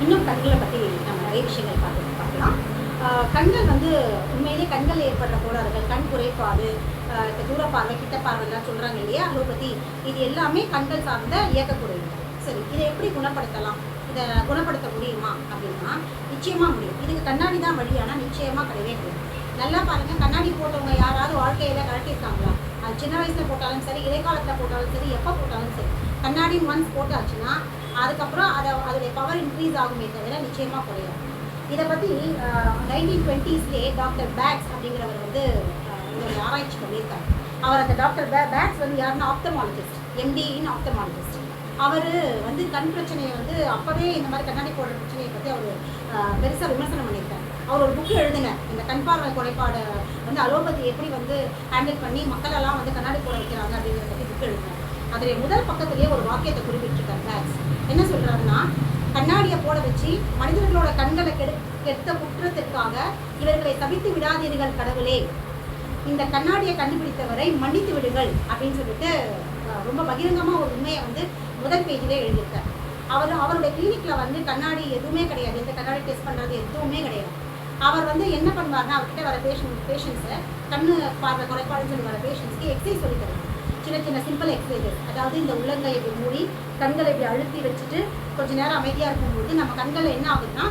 இன்னும் கண்களை பற்றி நம்ம நிறைய விஷயங்கள் பார்க்கலாம். கண்கள் வந்து உண்மையிலே கண்கள் ஏற்படுற கோளாறுகள், கண் குறைபாடு, தூர பார்வை, கிட்ட பார்வைலாம் சொல்கிறாங்க இல்லையா, அலோபதி, இது எல்லாமே கண்கள் சார்ந்த இயக்கக்கூடியது. சரி, இதை எப்படி குணப்படுத்தலாம், இதை குணப்படுத்த முடியுமா அப்படின்னா நிச்சயமாக முடியும். இதுக்கு கண்ணாடி தான் வழி, ஆனால் நிச்சயமாக கிடையவே கிடையாது. நல்லா பாருங்கள், கண்ணாடி போட்டவங்க யாராவது வாழ்க்கையில் கழட்டியிருக்காங்களா? அது சின்ன வயசில் போட்டாலும் சரி, இடைக்காலத்தில் போட்டாலும் சரி, எப்போ போட்டாலும் சரி, கண்ணாடி ஒன்ஸ் போட்டாச்சுன்னா அதுக்கப்புறம் அதோடைய பவர் இன்க்ரீஸ் ஆகுமே தவிர நிச்சயமாக குறையாது. இதை பற்றி 1920s டாக்டர் பேக்ஸ் அப்படிங்கிறவர் வந்து ஒரு ஆராய்ச்சி பண்ணியிருக்காரு. அவர் அந்த டாக்டர் பேக்ஸ் வந்து யாருன்னா ஆப்தமாலஜிஸ்ட், எம்டி இன் ஆப்தமாலஜிஸ்ட். அவர் வந்து கண் பிரச்சனையை வந்து அப்போவே இந்த மாதிரி கண்ணாடி போடுற பிரச்சனையை பற்றி அவர் பெருசாக விமர்சனம் பண்ணியிருக்காரு. அவர் ஒரு புக்கு எழுதினார், இந்த கண் பார்வை குறைபாடை வந்து அலோபதி எப்படி வந்து ஹேண்டில் பண்ணி மக்களெல்லாம் வந்து கண்ணாடி போட வைக்கிறாங்க அப்படிங்கிறத பற்றி புக்கு எழுதினார். அதோடைய முதல் பக்கத்திலேயே ஒரு வாக்கியத்தை குறிப்பிட்டிருக்கார் பேக்ஸ். என்ன சொல்கிறாருன்னா, கண்ணாடியை போட வச்சு மனிதர்களோட கண்களை கெடுத்த குற்றத்திற்காக இவர்களை தவித்து விடாதீர்கள் கடவுளே, இந்த கண்ணாடியை கண்டுபிடித்தவரை மன்னித்து விடுங்கள் அப்படின்னு சொல்லிட்டு ரொம்ப பகிரங்கமாக ஒரு உண்மையை வந்து முதல் பேஜிலே எழுதியிருக்கார். அவருடைய கிளினிக்கில் வந்து கண்ணாடி எதுவுமே கிடையாது, இந்த கண்ணாடி டெஸ்ட் பண்ணுறது எதுவுமே கிடையாது. அவர் வந்து என்ன பண்ணுவார்னா, அவர்கிட்ட வர பேஷண்ட்ஸை, கண்ணு பார்வை குறைபாடுன்னு சொல்லி வர பேஷண்ட்ஸ்க்கு எக்ஸசைஸ் சொல்லி தருவாங்க. சின்ன சின்ன சிம்பிள் எக்ஸசைசஸ், அதாவது இந்த உள்ளங்கை இப்படி மூடி கண்களை இப்படி அழுத்தி வச்சுட்டு கொஞ்சம் நேரம் அமைதியாக இருக்கும்போது நம்ம கண்களில் என்ன ஆகுதுன்னா,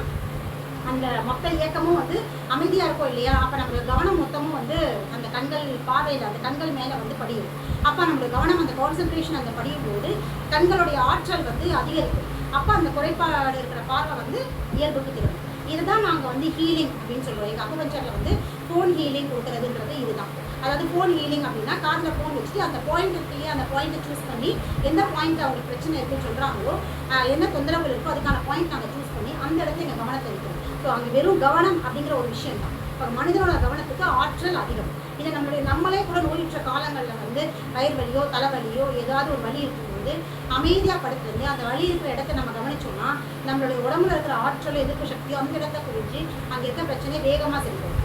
அந்த மொத்த இயக்கமும் வந்து அமைதியாக இருக்கும் இல்லையா, அப்போ நம்மளோட கவனம் மொத்தமும் வந்து அந்த கண்கள் பார்வையில், அந்த கண்கள் மேலே வந்து படியும். அப்போ நம்மளோட கவனம், அந்த கான்சன்ட்ரேஷன் அந்த படியும் போது கண்களுடைய ஆற்றல் வந்து அதிகரிக்கும். அப்போ அந்த குறைபாடு இருக்கிற பார்வை வந்து இயல்புக்கு திரும்பும். இதுதான் நாங்கள் வந்து ஹீலிங் அப்படின்னு சொல்லுவோம். எங்கள் அக்குபஞ்சரில் வந்து ஃபோன் ஹீலிங் கொடுக்குறதுன்றது இதுதான். அதாவது ஃபோன் ஹீலிங் அப்படின்னா காதில் ஃபோன் வச்சுட்டு அந்த பாயிண்ட் இருக்குல்லையே, அந்த பாயிண்ட்டை சூஸ் பண்ணி எந்த பாயிண்ட் அவங்களுக்கு பிரச்சனை இருக்குன்னு சொல்கிறாங்களோ, என்ன தொந்தரவுகள் இருக்கோ அதுக்கான பாயிண்ட் நாங்கள் சூஸ் பண்ணி அந்த இடத்துல எங்கள் கவனத்தை வைக்கிறோம். ஸோ அங்கே வெறும் கவனம் அப்படிங்கிற ஒரு விஷயம் தான். இப்போ மனிதனோட கவனத்துக்கு ஆற்றல் அதிகம். இதை நம்மளே கூட நோயுற்ற காலங்களில் வந்து வயிறு வலியோ தலைவலியோ ஏதாவது ஒரு வலி இருக்கும்போது அமைதியாக படுத்துருந்து அந்த வலி இருக்கிற இடத்த நம்ம கவனிச்சோம்னா நம்மளுடைய உடம்புல இருக்கிற ஆற்றல், எதிர்ப்பு சக்தியோ அந்த இடத்த குறித்து அங்கே இருக்க பிரச்சனையை வேகமாக சரிக்கும்.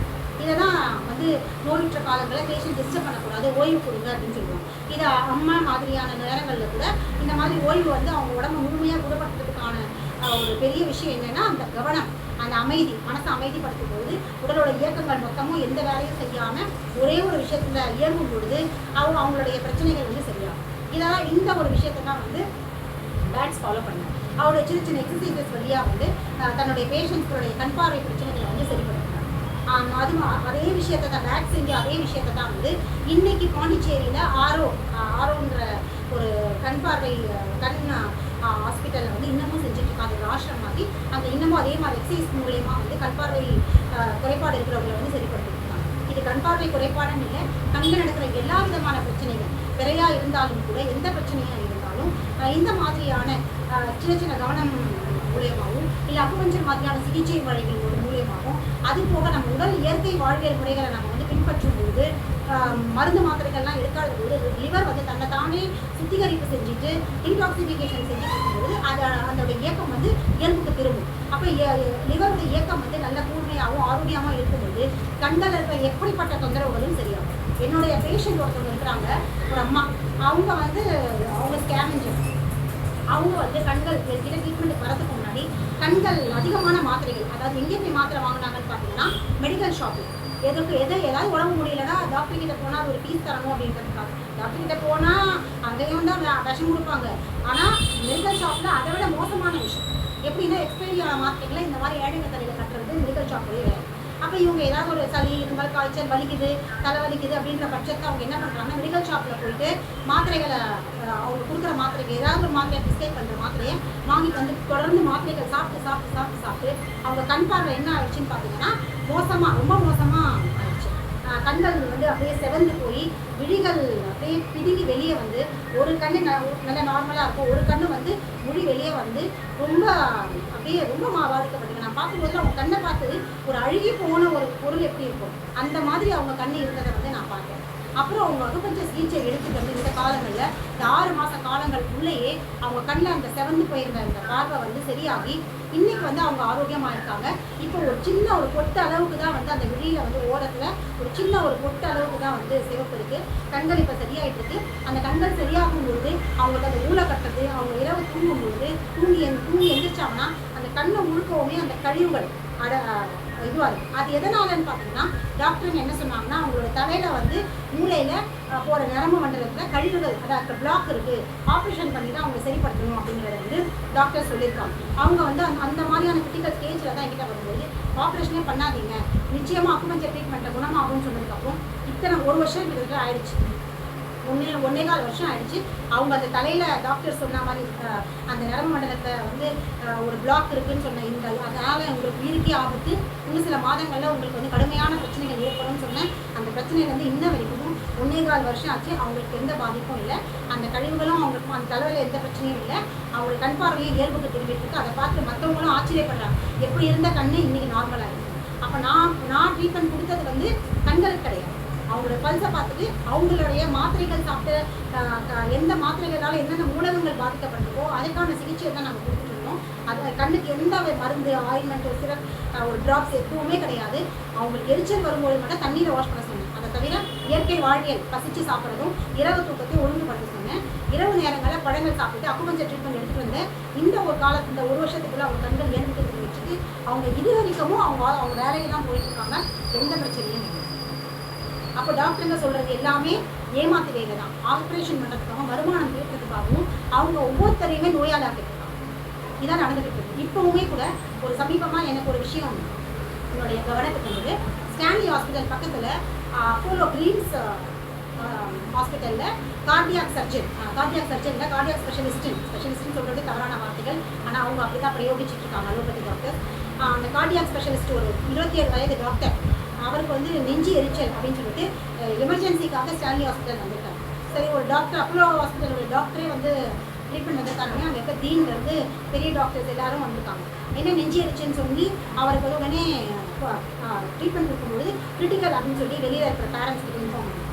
இதை தான் வந்து நோயுற்ற காலங்களில் பேஷண்ட் டிஸ்டர்ப் பண்ணக்கூடாது, ஓய்வு கொடுங்க அப்படின்னு சொல்லுவாங்க. இது அம்மா மாதிரியான நேரங்களில் கூட இந்த மாதிரி ஓய்வு வந்து அவங்க உடம்பு முழுமையாக குணப்படுத்துறதுக்கான ஒரு பெரிய விஷயம் என்னென்னா, அந்த கவனம், அந்த அமைதி, மனசை அமைதிப்படுத்தும் போது உடலோட இயக்கங்கள் மொத்தமும் எந்த வேலையும் செய்யாமல் ஒரே ஒரு விஷயத்தில் இயங்கும் பொழுது அவங்களுடைய பிரச்சனைகள் வந்து சரியாகும். இதெல்லாம் இந்த ஒரு விஷயத்தை தான் வந்து பேட்ஸ் ஃபாலோ பண்ணாங்க. அவருடைய சின்ன சின்ன எக்ஸசைசஸ் வழியாக வந்து தன்னுடைய பேஷண்ட்ஸோடைய கண் பார்வை பிரச்சனைகளை வந்து சரிப்படுத்தினாங்க. அதே விஷயத்தை தான் பேட்ஸ் செஞ்சு அதே விஷயத்தை தான் வந்து இன்னைக்கு பாண்டிச்சேரியில் ஆரோன்ற ஒரு கண் பார்வை கண் ஹாஸ்பிட்டலில் வந்து இன்னமும் செஞ்சுட்ருக்காங்க. ஒரு ஆசிரம் மாதிரி அங்கே இன்னமும் அதே மாதிரி எக்ஸசைஸ் மூலயமா வந்து கண் பார்வை குறைபாடு இருக்கிறவங்களை வந்து சரிப்படுத்திருக்காங்க. இது கண் பார்வை குறைபாடுன்னு இல்லை, கண்ணில் நடக்கிற எல்லா விதமான பிரச்சனைகள், விரையாக இருந்தாலும் கூட எந்த பிரச்சனையாக இருந்தாலும் இந்த மாதிரியான சின்ன சின்ன கவனம் மூலியமாகவும் இல்லை அக்குபஞ்சர் மாதிரியான சிகிச்சை வழிகள் மூலியமாகவும், அது போக நம்ம உடல் இயற்கை வாழ்வியல் முறைகளை நம்ம வந்து பின்பற்றும் போது மருந்து மாத்திரைகள்லாம் எடுக்காத போது லிவர் வந்து தன்னை தானே சுத்திகரிப்பு செஞ்சுட்டு இன்டாக்சிஃபிகேஷன் செஞ்சுட்டு இருக்கும்போது அதோட இயக்கம் வந்து இயல்புக்கு திரும்பும். அப்போ லிவரோட இயக்கம் வந்து நல்ல கூர்மையாகவும் ஆரோக்கியமாக இருக்கும்போது கண்கள் இருக்கிற எப்படிப்பட்ட தொந்தரவுகளும் சரியாகும். என்னுடைய பேஷண்ட் ஒருத்தவங்க இருக்கிறாங்க, ஒரு அம்மா, அவங்க ஸ்கேவெஞ்சர். அவங்க வந்து கண்கள் கிட்ட ட்ரீட்மெண்ட்டுக்கு வரதுக்கு முன்னாடி கண்கள் அதிகமான மாத்திரைகள், அதாவது எங்கே போய் மாத்திரை வாங்கினாங்கன்னு பார்த்தீங்கன்னா மெடிக்கல் ஷாப்பில். ஏதாவது உடம்பு முடியலன்னா டாக்டர் கிட்ட போனால் ஒரு ஃபீஸ் தரணும் அப்படின்றதுக்காக டாக்டர் கிட்ட போனால் அங்கேயும் தான் விஷம் கொடுப்பாங்க. ஆனால் மெடிக்கல் ஷாப்பில் அதை விட மோசமான விஷயம் எப்படின்னா, எக்ஸ்பைரி ஆன மாத்திரைகளை இந்த மாதிரி ஏழைங்க தலையில் கட்டுறது மெடிக்கல் ஷாப்லேயே வேறு. அப்போ இவங்க ஏதாவது ஒரு சளி, இருமல், காய்ச்சல், வலிக்குது, தலை வலிக்குது அப்படின்ற பட்சத்தை அவங்க என்ன பண்ணுறாங்கன்னா மெடிக்கல் ஷாப்பில் போயிட்டு மாத்திரைகளை, அவங்க கொடுக்குற மாத்திரைக்கு ஏதாவது ஒரு மாத்திரையை பிஸ்கைப் பண்ணுற மாத்திரையை வாங்கிட்டு வந்து தொடர்ந்து மாத்திரைகள் சாப்பிட்டு அவங்க கண் பார்வை என்ன ஆயிடுச்சுன்னு பார்த்தீங்கன்னா ரொம்ப மோசமாக ஆயிடுச்சு. கண்கள் வந்து அப்படியே செவந்து போய் விழிகள் அப்படியே பிதுங்கி வெளியே வந்து ஒரு கண்ணு நல்லா நார்மலாக இருக்கும், ஒரு கண்ணு வந்து மொழி வெளியே வந்து ரொம்ப பாதிக்கப்பட்டிருக்கு. நான் பார்க்கும்போது அவங்க கண்ணை பார்த்து ஒரு அழுகி போன ஒரு பொருள் எப்படி இருக்கும் அந்த மாதிரி அவங்க கண்ணு இருந்ததை வந்து நான் பார்த்தேன். அப்புறம் அவங்க அக்குபஞ்சர் சிகிச்சை எடுத்துட்டு வந்து இந்த காலங்களில் இந்த 6 மாத காலங்களுக்குள்ளேயே அவங்க கண்ணில் அந்த செவந்து போயிருந்த அந்த பார்வை வந்து சரியாகி இன்னைக்கு வந்து அவங்க ஆரோக்கியமாக இருக்காங்க. இப்போ ஒரு சின்ன ஒரு பொட்டு அளவுக்கு தான் வந்து அந்த விழியில் வந்து ஓரத்தில் ஒரு சின்ன ஒரு பொட்டு அளவுக்கு தான் வந்து சிவப்பு இருக்குது. கண்கள் இப்போ சரியாயிட்டு இருக்கு. அந்த கண்கள் சரியாகும் பொழுது அவங்களுக்கு அந்த ஊழ கட்டுறது, அவங்க இரவு தூங்கும்பொழுது தூங்கி எந்திரிச்சாங்கன்னா அந்த கண்ணை முழுக்கவுமே அந்த கழிவுகள் இதுவாக இருக்குது. அது எதனாலன்னு பார்த்தீங்கன்னா டாக்டருங்க என்ன சொன்னாங்கன்னா அவங்களோட தலையில் வந்து மூளையில் போகிற நரம்பு மண்டலத்தில் கழிவுகள் அதாவது பிளாக் இருக்குது, ஆப்ரேஷன் பண்ணி தான் அவங்க சரிப்படுத்தணும் அப்படிங்கிறத வந்து டாக்டர் சொல்லியிருக்காங்க. அவங்க வந்து அந்த மாதிரியான கிரிட்டிக்கல் ஸ்டேஜில் தான் என்கிட்ட வரும்போது ஆப்ரேஷனே பண்ணாதீங்க, நிச்சயமாக அக்குபஞ்சர் ட்ரீட்மெண்ட்டை குணமாகும்னு சொன்னதுக்கப்புறம் இத்தனை 1 வருஷம் கிட்டத்தட்ட ஆயிடுச்சு, 1.25 வருஷம் ஆயிடுச்சு. அவங்க அந்த தலையில் டாக்டர் சொன்ன மாதிரி அந்த நரம்பு மண்டலத்தை வந்து ஒரு பிளாக் இருக்குதுன்னு சொன்ன இந்த அதனால் உங்களுக்கு உயிருக்கே ஆபத்து, இன்னும் சில மாதங்களில் உங்களுக்கு வந்து கடுமையான பிரச்சனைகள் ஏற்படும்னு சொன்னேன். அந்த பிரச்சனையிலேருந்து இன்ன வரைக்கும் 1.25 வருஷம் ஆச்சு, அவங்களுக்கு எந்த பாதிப்பும் இல்லை, அந்த கழிவுகளும் அவங்களுக்கு அந்த தலையில் எந்த பிரச்சனையும் இல்லை, அவங்களுக்கு கண் பார்வையும் இயல்புக்கு திரும்பிட்டு இருக்கு. அதை பார்த்து மற்றவங்களும் ஆச்சரியப்படுறாங்க, எப்படி இருந்த கண்ணு இன்றைக்கி நார்மலாக இருக்குது. அப்போ நான் ட்ரீட்மெண்ட் கொடுத்தது வந்து கண்களுக்கு கிடையாது, அவங்களோட பல்ஸை பார்த்துட்டு அவங்களுடைய மாத்திரைகள் சாப்பிட்டு எந்த மாத்திரைகளால் என்னென்ன மூலகங்கள் பாதிக்கப்பட்டிருக்கோ அதுக்கான சிகிச்சையை தான் நாங்கள் கொடுத்துட்டு இருந்தோம். அது கண்ணுக்கு எந்த மருந்து ஆயின்மெண்ட் சிரப் ஒரு ட்ராப்ஸ் எதுவுமே கிடையாது. அவங்களுக்கு எரிச்சல் வரும்போது மட்டும் தண்ணியில் வாஷ் பண்ண சொன்னேன். அதை தவிர இயற்கை வாழ்வியல் பசிச்சு சாப்பிட்றதும் இரவு தூக்கத்தையும் ஒழுங்குபடுத்த சொன்னேன். இரவு நேரங்களில் பழங்கள் சாப்பிட்டு அக்குபஞ்சர் ட்ரீட்மெண்ட் எடுத்துகிட்டு வந்தேன். இந்த ஒரு காலத்து இந்த 1 வருஷத்துக்குள்ள அவங்க கண்கள் ஏற்படுத்தி வச்சுட்டு அவங்க இது வரைக்கும் அவங்க வேலையை தான் போயிட்டு இருக்காங்க, எந்த பிரச்சனையும் இல்லை. அப்போ டாக்டருங்க சொல்கிறது எல்லாமே ஏமாத்து வேலை தான். ஆப்ரேஷன் பண்ணுறதுக்காகவும் வருமானம் கேட்கறதுக்காகவும் அவங்க ஒவ்வொருத்தரையுமே நோயாளியாக்கிட்டு இருக்காங்க. இதான் நடந்துகிட்டு இருக்கு. இப்போவுமே கூட ஒரு சமீபமாக எனக்கு ஒரு விஷயம் என்னுடைய கவனத்துக்கு வந்தது. ஸ்டான்லி ஹாஸ்பிட்டல் பக்கத்தில் அப்போலோ கிரீன்ஸ் ஹாஸ்பிட்டலில் கார்டியாக் சர்ஜனில் கார்டியாக் ஸ்பெஷலிஸ்ட்னு சொல்கிறது தவறான வார்த்தைகள், ஆனால் அவங்க அப்படி தான் பிரயோகிச்சுட்டு இருக்காங்க அலோபதி டாக்டர். அந்த கார்டியாக் ஸ்பெஷலிஸ்ட் ஒரு 27 வயது டாக்டர், அவருக்கு வந்து நெஞ்சு எரிச்சல் அப்படின்னு சொல்லிட்டு எமர்ஜென்சிக்காக ஸ்டான்லி ஹாஸ்பிட்டல் வந்திருக்காங்க. சரி, ஒரு டாக்டர் அப்போலோ ஹாஸ்பிட்டலோட டாக்டரே வந்து ட்ரீட்மெண்ட் வந்திருக்காருமே, அங்கே இருக்க டீன்லேருந்து பெரிய டாக்டர்ஸ் எல்லாரும் வந்திருக்காங்க. என்ன நெஞ்சு எரிச்சல்னு சொல்லி அவருக்கு வந்து உடனே ட்ரீட்மெண்ட் கொடுக்கும்போது கிரிட்டிக்கல் அப்படின்னு சொல்லி வெளியில் இருக்கிற பேரண்ட்ஸ்க்கு இன்ஃபார்ம் பண்ணிருக்காங்க.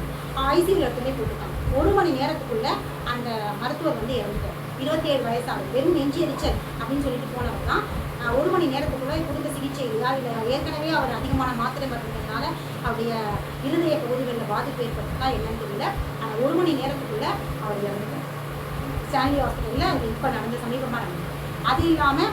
ஐசியூவில் எடுத்துகிட்டே போட்டிருக்காங்க. 1 மணி நேரத்துக்குள்ளே அந்த மருத்துவர் வந்து இறந்துட்டார். 27 வயசாகுது. வெறும் நெஞ்சு எரிச்சல் அப்படின்னு சொல்லிட்டு போனவர் தான் 1 மணி நேரத்துக்குள்ளே கொடுத்த சிகிச்சை இல்லையா, இல்லை ஏற்கனவே அவர் அதிகமான மாத்திரை மருந்துனால அவருடைய இருதய பகுதிகளில் பாதிப்பு ஏற்பட்டதா என்னன்னு தெரியல. ஆனால் 1 மணி நேரத்துக்குள்ளே அவர் இறந்துட்டார். ஸ்டான்லி ஹாஸ்பிட்டலில் இப்போ நடந்த சமீபமாக நடந்தது. அது இல்லாமல்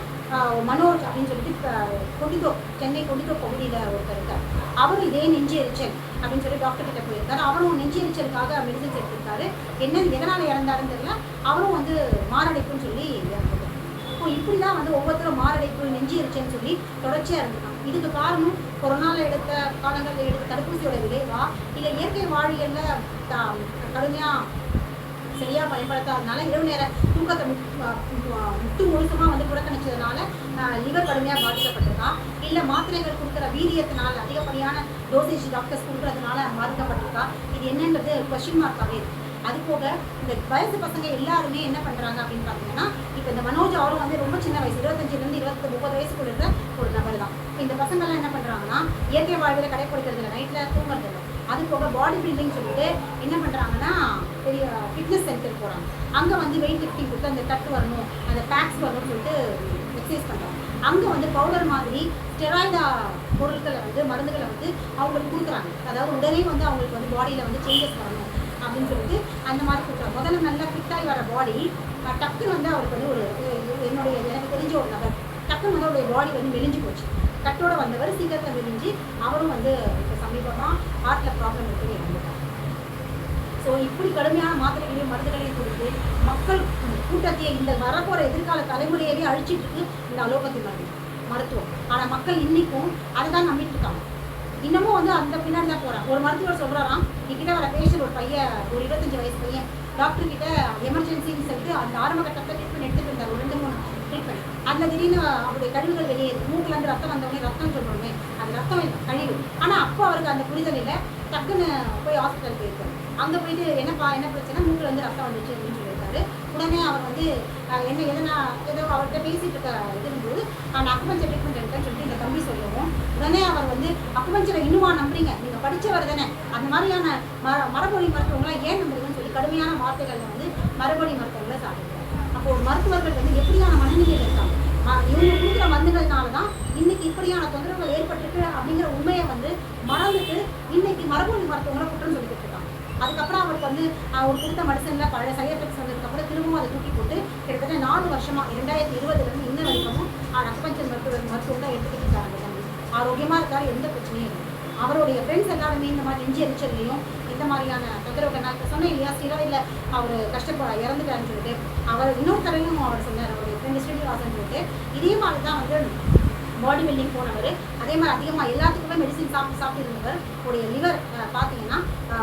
மனோஜ் அப்படின்னு சொல்லிட்டு சென்னை கொண்டித்தோ பகுதியில் ஒருத்தர் இருக்கார். அவரும் இதே நெஞ்சு எரிச்சல் அப்படின்னு சொல்லி டாக்டர் கிட்ட போயிருக்காரு. அவரும் நெஞ்சு எரிச்சலுக்காக மெடிசன்ஸ் எடுத்திருக்காரு. எதனால் இறந்தாருன்னு தெரியல. அவரும் வந்து மாரடைப்புன்னு சொல்லி இறந்துட்டார். இப்போ இப்படி தான் வந்து ஒவ்வொருத்தரும் மாரடைப்பு நெஞ்சு எரிச்சல்னு சொல்லி தொடர்ச்சியாக இருந்திருக்காங்க. இதுக்கு காரணம் கொரோனாவில் எடுத்த காலங்களில் எடுத்த தடுப்பூசியோட விளைவா, இல்லை இயற்கை வாழ்வியலில் கடுமையாக சரியாக பயன்படுத்தாததுனால, இரவு நேர தூக்கத்தை முழுசமாக வந்து புறக்கணிச்சதுனால லிவர் கடுமையாக பாதிக்கப்பட்டிருக்கா, இல்லை மாத்திரைகள் கொடுக்குற வீரியத்தினால அதிகப்படியான டோசேஜ் டாக்டர்ஸ் கொடுக்குறதுனால பாதிக்கப்பட்டிருக்கா, இது என்னன்றது கொஸ்டின் மார்க்காகவே இருக்குது. அது போக இந்த வயசு பசங்க எல்லாருமே என்ன பண்ணுறாங்க அப்படின்னு பார்த்தீங்கன்னா, இப்போ இந்த மனோஜ் அவரும் வந்து ரொம்ப சின்ன வயசு 25லேருந்து 30 வயசுக்குள்ள இருக்கிற ஒரு நபர் தான். இந்த பசங்கள்லாம் என்ன பண்ணுறாங்கன்னா இயற்கை வாழ்வில் கடைப்பிடிக்கிறதுல நைட்டில் தூங்குறதில்லை. அது போக பாடி பில்டிங் சொல்லிட்டு என்ன பண்ணுறாங்கன்னா பெரிய ஃபிட்னஸ் சென்டர் போகிறாங்க. அங்கே வந்து வெயிட் லிஃப்டிங் கொடுத்து அந்த தட்டு வரணும், அந்த பேக்ஸ் வரணும்னு சொல்லிட்டு எக்ஸசைஸ் பண்ணுறாங்க. அங்கே வந்து பவுடர் மாதிரி ஸ்டெராய்டா பொருட்களை வந்து மருந்துகளை வந்து அவங்களுக்கு கொடுக்குறாங்க. அதாவது உடனே வந்து அவங்களுக்கு வந்து பாடியில் வந்து சேஞ்சஸ் வரணும் அப்படின்னு சொல்லிட்டு அந்த மாதிரி கொடுக்குறாங்க. முதல்ல நல்லா ஃபிட்டாகி வர பாடி டக்குன்னு வந்து அவருக்கு வந்து எனக்கு தெரிஞ்ச ஒரு நபர் டக்குன்னு வந்து அவருடைய பாடி வந்து மெலிஞ்சு போச்சு. கட்டோட வந்தவர் சீக்கிரத்தை மெலிஞ்சு அவரும் வந்து இப்போ சமீபமாக ஹார்ட்டில் ப்ராப்ளம் இருக்குன்னு இறந்துட்டார். ஸோ இப்படி கடுமையான மாத்திரைகளையும் மருந்துகளையும் கொடுத்து மக்கள் கூட்டத்தையே இந்த வரப்போகிற எதிர்கால தலைமுறையவே அழிச்சிட்டு இருக்கு இந்த அலோபதி மருத்துவம். ஆனால் மக்கள் இன்னைக்கும் அதை தான் நம்பிட்டு இருக்காங்க. இன்னமும் வந்து அந்த பின்னாடி தான் போகிறாங்க. ஒரு மருத்துவர் சொல்கிறாராம், என்கிட்ட வர பேஷண்ட் ஒரு பையன், ஒரு 25 வயசு பையன் டாக்டர்கிட்ட எமர்ஜென்சின்னு சொல்லிட்டு அந்த ஆரம்ப கட்டத்தில் ட்ரீட்மெண்ட் எடுத்துகிட்டு இருந்தார். ஒரு 2-3 ட்ரீட்மெண்ட். அதில் திடீர்னு அவருடைய கழிவுகள் வெளியேறுது. மூக்கிலேருந்து ரத்தம் வந்தவொடனே ரத்தம் சொல்கிறோமே, அது ரத்தம் இல்லை, கழிவு. ஆனால் அப்போ அவருக்கு அந்த புரிதல் இல்லை. டக்குன்னு போய் ஹாஸ்பிட்டல் போயிருக்காரு. அங்கே போயிட்டு என்ன பிரச்சனை, மூக்கில் வந்து ரத்தம் வந்துச்சு அப்படின்னு சொல்லியிருக்காரு. உடனே அவர் வந்து ஏதோ அவர்கிட்ட பேசிட்டு இருக்கும்போது நான் அக்குபஞ்சர் ட்ரீட்மெண்ட் எடுத்தேன்னு சொல்லிட்டு இந்த தம்பி சொல்லுவோம். உடனே அவர் வந்து அக்குபஞ்சரை இன்னுமா நம்புறீங்க, நீங்கள் படித்தவர் தானே, அந்த மாதிரியான மரபொழி மருத்துவங்களாம் ஏன் நம்புறீங்கன்னு சொல்லி கடுமையான வார்த்தைகளில் வந்து மரபொழி மருத்துவங்களை சாப்பிடுறாங்க. அப்போ மருத்துவர்கள் வந்து எப்படியான மனநிலையில் இருக்காங்க, இவங்க கொடுக்குற மருந்துகள்னால தான் இன்னைக்கு இப்படியான தொந்தரவுகள் ஏற்பட்டிருக்கு அப்படிங்கிற உண்மையை வந்து மறந்துட்டு இன்னைக்கு மரபொழி மருத்துவங்களை குற்றம் சொல்லிட்டு இருக்காங்க. அதுக்கப்புறம் அவருக்கு வந்து அவர் கொடுத்த மெடிசனில் பழைய சைட் எஃபெக்ட்ஸ் வந்ததுக்கப்புறம் திரும்பவும் அதை தூக்கி போட்டு கிட்டத்தட்ட 4 வருஷமாக 2020 இன்ன வரைக்கும் அக்குபஞ்சர் ஆரோக்கியமாக இருக்காரு, எந்த பிரச்சனையும் இல்லை. அவருடைய ஃப்ரெண்ட்ஸ் எல்லாருமே இந்த மாதிரி நெஞ்சு எரிச்சல்லையும் இந்த மாதிரியான தொந்தரவுகள், நான் இப்போ சொன்னேன் இல்லையா, ஸ்டீராய்டில் அவர் இறந்துட்டாருன்னு சொல்லிட்டு அவர் இன்னொரு தடவையும் அவர் சொன்னார், அவருடைய ஃப்ரெண்டு ஸ்ரீனிவாசன் சொல்லிட்டு. இதே மாதிரி தான் வந்து பாடி பில்டிங் போனவர், அதே மாதிரி அதிகமாக எல்லாத்துக்குமே மெடிசின் சாப்பிட்டு இருந்தவர். உடைய லிவர் பார்த்தீங்கன்னா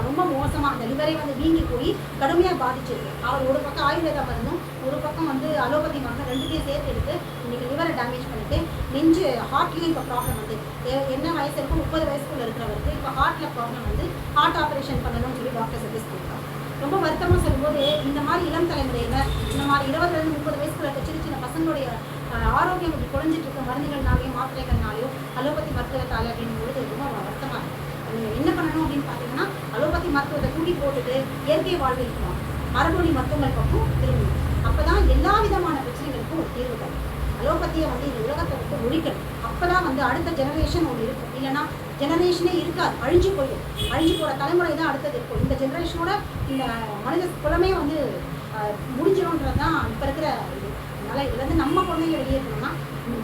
ரொம்ப மோசமாக, அந்த லிவரே வந்து வீங்கி போய் கடுமையாக பாதிச்சிருக்கு. அவர் ஒரு பக்கம் ஆயுர்வேத மருந்தும் ஒரு பக்கம் வந்து அலோபதி மருந்து ரெண்டுத்தையும் சேர்த்து எடுத்து இன்றைக்கி லிவரை டேமேஜ் பண்ணிட்டு நெஞ்சு ஹார்ட்லேயும் இப்போ ப்ராப்ளம் வந்து என்ன வயசு இருக்கும், 30 வயசுக்குள்ளே இருக்கிறவருக்கு இப்போ ஹார்ட்டில் ப்ராப்ளம் வந்து ஹார்ட் ஆப்ரேஷன் பண்ணணும்னு சொல்லி டாக்டர் சஜஸ்ட் பண்ணியிருக்காங்க. ரொம்ப வருத்தமாக சொல்லும்போது இந்த மாதிரி இளம் தலைமுறையில் இந்த மாதிரி 20 30 வயசுக்குள்ள இருக்க சின்ன சின்ன பசங்களுடைய ஆரோக்கியம் இப்படி குறைஞ்சிட்டு இருக்க மருந்துகள்னாலையும் மாத்திரைகள்னாலையும் அலோபதி மருத்துவத்தால் அப்படின்னும் பொழுது ரொம்ப வருத்தமாக இருக்குது. நீங்கள் என்ன பண்ணணும் அப்படின்னு பார்த்தீங்கன்னா, அலோபதி மருத்துவத்தை கூட்டி போட்டுட்டு இயற்கை வாழ்வு இருக்கணும், மரபொழி மருத்துவங்கள் பக்கம் திரும்பணும். அப்போ தான் எல்லா விதமான பிரச்சனைகளுக்கும் ஒரு தீர்வு கிடைக்கும். அலோபதியை வந்து இந்த உலகத்தை விட்டு ஒழிக்கணும். அப்போ தான் வந்து அடுத்த ஜெனரேஷன் ஒன்று இருக்கும். இல்லைன்னா ஜெனரேஷனே இருக்காது, அழிஞ்சு போயிடும். அழிஞ்சு போகிற தலைமுறை தான் அடுத்தது இருக்கும். இந்த ஜெனரேஷனோட இந்த மனித குலமே வந்து முடிஞ்சிடும்ன்றது தான் இப்போ இருக்கிற இது. அதனால் இதுலேருந்து நம்ம குழந்தைங்க வெளியேற்றணும்னா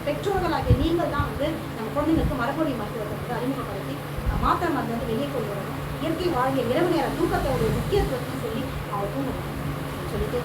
பெற்றோர்களாகிய நீங்கள் தான் வந்து நம்ம குழந்தைங்களுக்கு மரபொழி மருத்துவத்தை வந்து அறிமுகப்படுத்தி மாத்திரை மருந்து வந்து வெளியே கொண்டு வரணும். இயற்கை வாழ்க்கை இரவு நேர தூக்கத்தோட முக்கியத்துவத்தையும் சொல்லி அவங்க தூங்கணும் சொல்லிட்டு